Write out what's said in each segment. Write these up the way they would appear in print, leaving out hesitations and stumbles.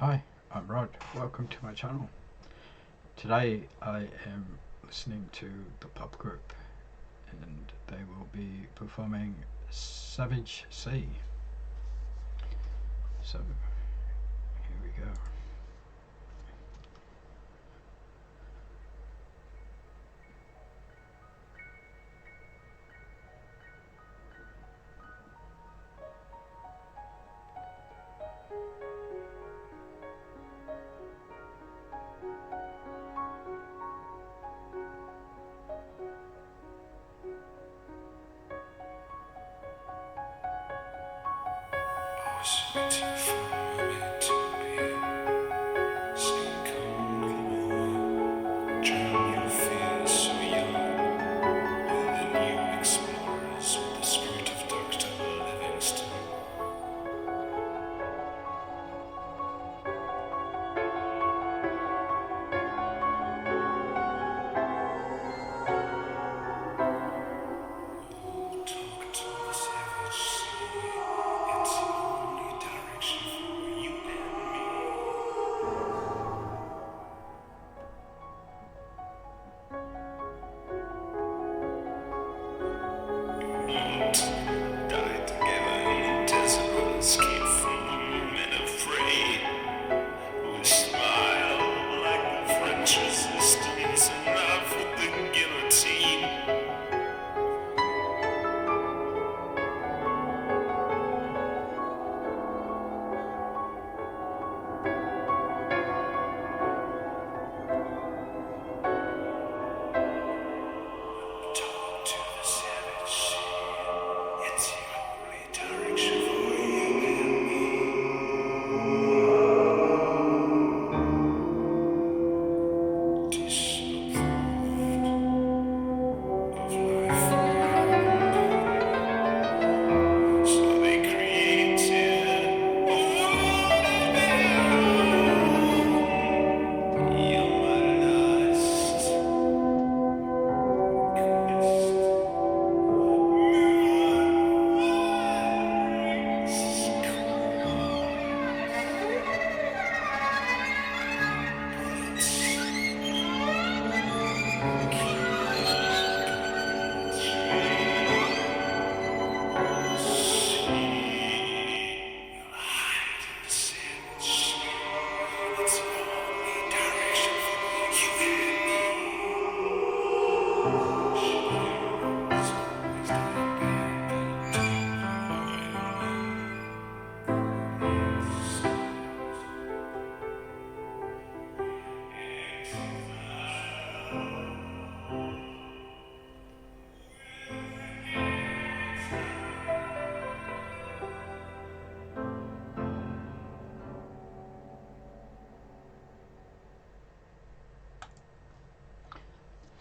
Hi, I'm Rod. Welcome to my channel. Today I am listening to the pop group and they will be performing Savage Sea. So here we go.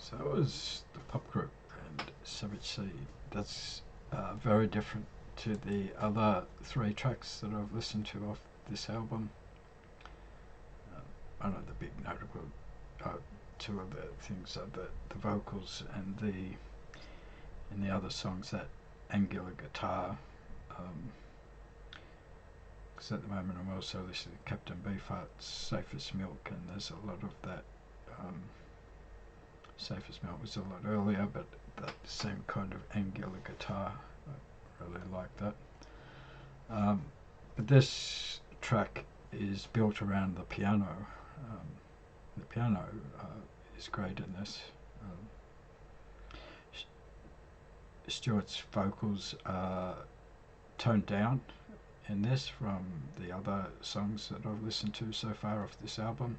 So that was the pop group and Savage Sea. That's very different to the other three tracks that I've listened to off this album. I know the big notable two of the things are the vocals and in the other songs that angular guitar. Because at the moment I'm also listening to Captain Beefheart's Safest Milk, and there's a lot of that. Safest Milk was a lot earlier, but that same kind of angular guitar, I really like that. But this track is built around the piano. The piano is great in this. Stewart's vocals are toned down in this from the other songs that I've listened to so far off this album,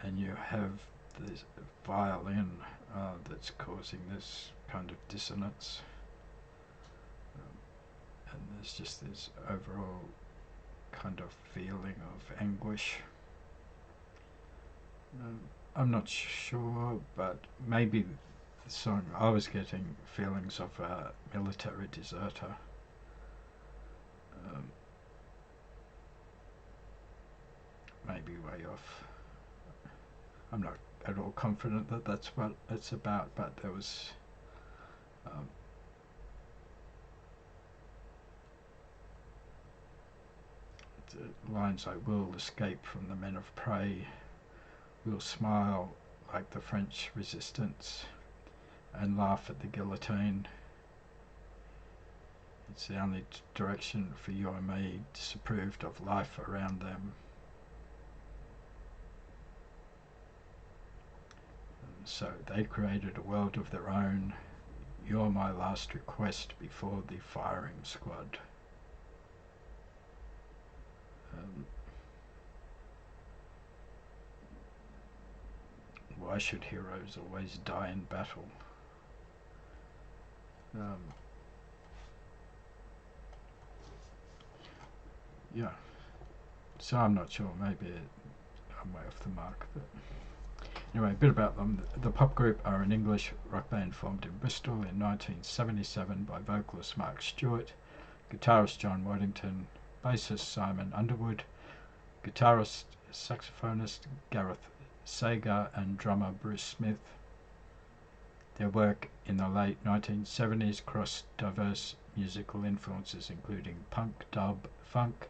and you have this violin that's causing this kind of dissonance, and there's just this overall kind of feeling of anguish. I'm not sure, but maybe the song I was getting feelings of a military deserter. Maybe way off. I'm not at all confident that that's what it's about, but there was lines like "We'll escape from the men of prey, we'll smile like the French resistance, and laugh at the guillotine. It's the only direction for you and me, disapproved of life around them." And so they created a world of their own. You're my last request before the firing squad. Why should heroes always die in battle? Yeah, so I'm not sure, maybe I'm way off the mark, but anyway, a bit about them. The pop group are an English rock band formed in Bristol in 1977 by vocalist Mark Stewart, guitarist John Waddington, bassist Simon Underwood, guitarist, saxophonist Gareth Sager, and drummer Bruce Smith. Their work in the late 1970s crossed diverse musical influences including punk, dub, funk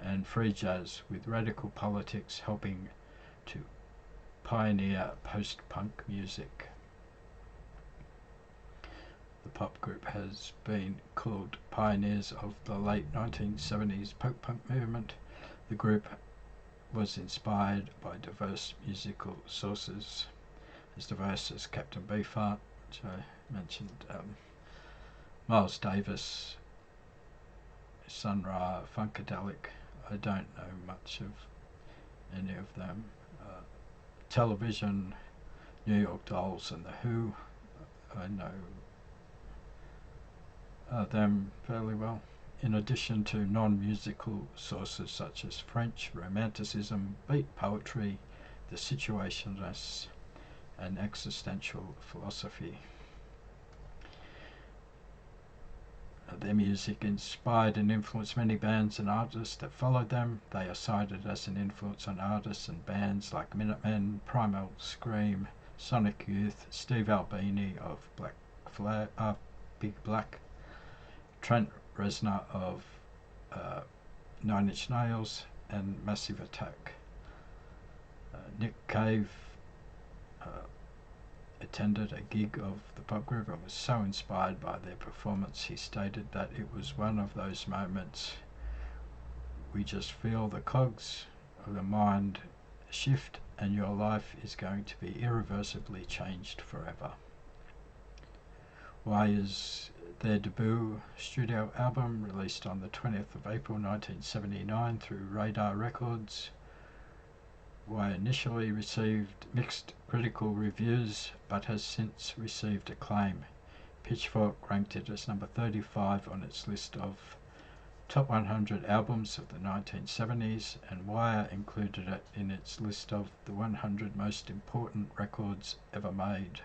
and free jazz, with radical politics helping to pioneer post-punk music. The pop group has been called pioneers of the late 1970s post-punk movement. The group was inspired by diverse musical sources, as diverse as Captain Beefheart, which I mentioned, Miles Davis, Sun Ra, Funkadelic. I don't know much of any of them. Television, New York Dolls and The Who. I know them fairly well, in addition to non-musical sources such as French romanticism, beat poetry, the Situationists, and existential philosophy. Their music inspired and influenced many bands and artists that followed them. They are cited as an influence on artists and bands like Minutemen, Primal Scream, Sonic Youth, Steve Albini of Big Black, Trent Reznor of Nine Inch Nails, and Massive Attack. Nick Cave attended a gig of the pop group and was so inspired by their performance, he stated that it was one of those moments we just feel the cogs of the mind shift and your life is going to be irreversibly changed forever. Why is their debut studio album, released on the 20th of April 1979 through Radar Records, Why initially received mixed critical reviews but has since received acclaim. Pitchfork ranked it as number 35 on its list of top 100 albums of the 1970s, and Wire included it in its list of the 100 most important records ever made.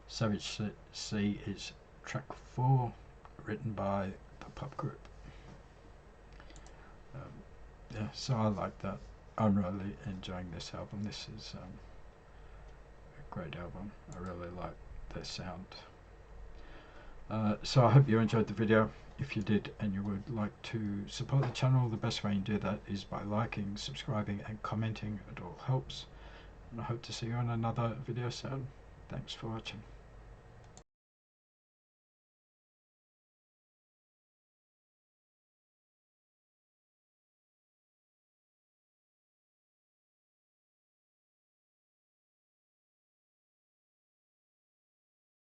Savage Sea is track 4, written by the pop group. Yeah, so I like that. I'm really enjoying this album. This is a great album. I really like their sound. So I hope you enjoyed the video. If you did and you would like to support the channel, the best way you do that is by liking, subscribing and commenting. It all helps. And I hope to see you on another video soon. Thanks for watching.